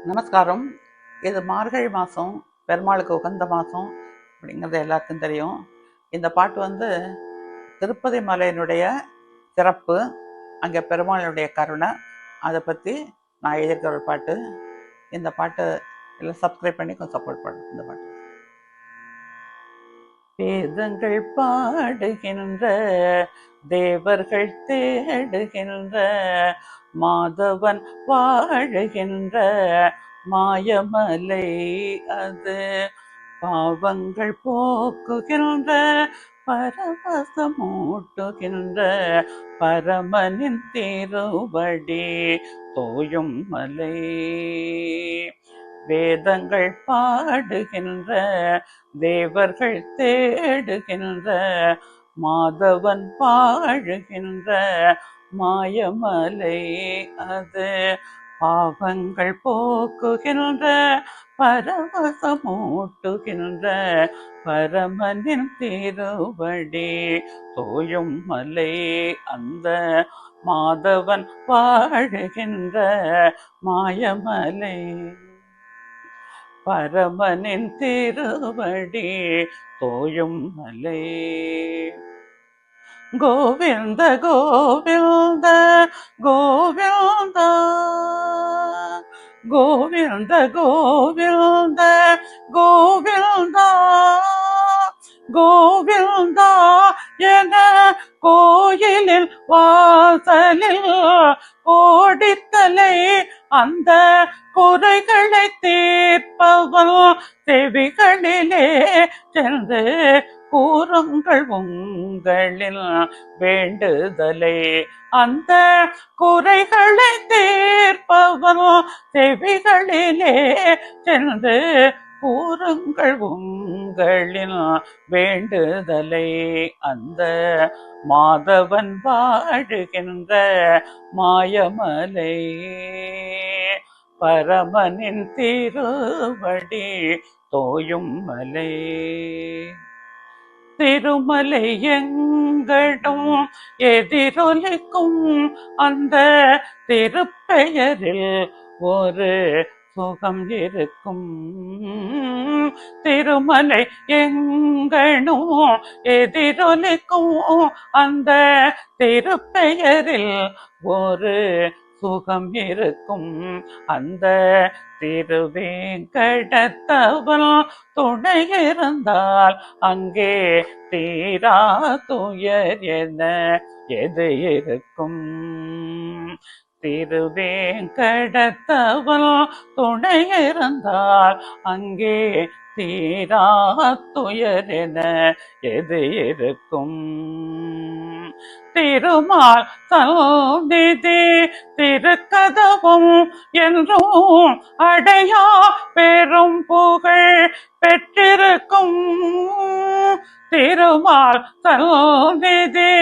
நமஸ்காரம். இது மார்கழி மாதம், பெருமாளுக்கு உகந்த மாதம் அப்படிங்கிறது எல்லாருக்கும் தெரியும். இந்த பாட்டு திருப்பதி மலையினுடைய சிறப்பு, அங்கே பெருமாளுடைய கருணை, அதை பற்றி நான் எழுதியிருக்கிற ஒரு பாட்டு. இந்த பாட்டு எல்லாம் சப்ஸ்கிரைப் பண்ணி கொஞ்சம் சப்போர்ட் பண்ணும். இந்த பாட்டு வேதங்கள் பாடுகின்ற, தேவர்கள் தேடுகின்ற, மாதவன் வாழுகின்ற மாயமலை அது. பாவங்கள் போக்குகின்ற, பரவசமூட்டுகின்ற பரமனின் திருவடி தோயும் மலை. வேதங்கள் பாடுகின்ற, தேவர்கள் தேடுகின்ற, மாதவன் வாழுகின்ற மாயமலை அது. பாவங்கள் போக்குகின்ற, பரவசமூட்டுகின்ற பரமனின் திருவடி தோயும் மலை. அந்த மாதவன் வாழுகின்ற மாயமலை, பரமனின் திருவடி தோயும் மலை. கோவிந்த கோவிந்த கோவிந்த கோவிந்த கோவிந்த கோவிந்த கோவிந்தா என கோயிலில் வாசலில் கோடித்தலை அந்த குறைகளை தீர்ப்பவன் செவிகளிலே சென்று கூறுங்கள் உங்களில் வேண்டுதலை. அந்த குறைகளை தீர்ப்பவன் செவிகளிலே சென்று கூறுங்கள் உங்களில் வேண்டுதலை. அந்த மாதவன் வாழுகின்ற மாயமலை, பரமனின் திருவடி தோயும் மலை. திருமலை எங்கடும் எதிரொலிக்கும் அந்த திருப்பெயரில் ஒரு சுகம் இருக்கும். திருமலை எங்கனும் எதிரொலிக்கும் அந்த திருப்பெயரில் ஒரு சுகம் இருக்கும். அந்த திருவேங்கடத்தவன் துணை இருந்தால் அங்கே தீரா துயர் என எது இருக்கும். திருவேங்கடத்தவன் துணை இருந்தால் அங்கே தீரா துயர் என எது இருக்கும். திருமால் சந்நிதி திருக்கதவும் என்றும் அடையா பெரும் புகழ் பெற்றிருக்கும். திருமால் சந்நிதி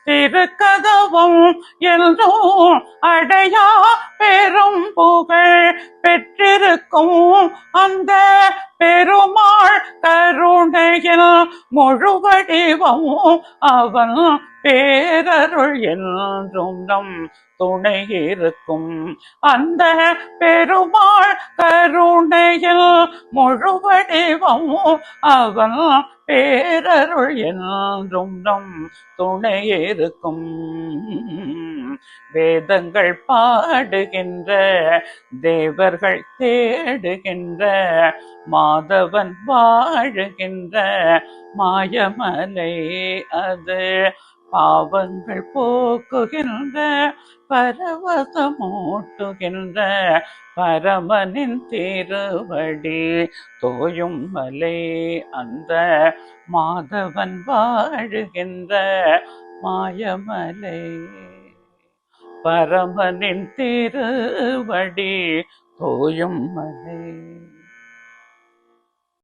திருக்கதவும் என்றும் அடையா பெரும் புகழ் பெற்றிருக்கும். அந்த பெருமாள் கருணையில் முழுவடிவம் அவன் பேரருள் என்றும் நம் துணை இருக்கும். அந்த பெருமாள் கருணையில் முழுவடிவம் அவன் பேரருள் என்றும் நம் துணை இருக்கும். வேதங்கள் பாடுகின்ற, தேவர்கள் தேடுகின்ற, மாதவன் வாழுகின்ற மாயமலை அது. பாவங்கள் போக்குகின்ற, பரவசமூட்டுகின்ற பரமனின் திருவடி தோயும் மலை. அந்த மாதவன் வாழுகின்ற மாயமலை, பரமனின் திருவடி தோயும் மலை.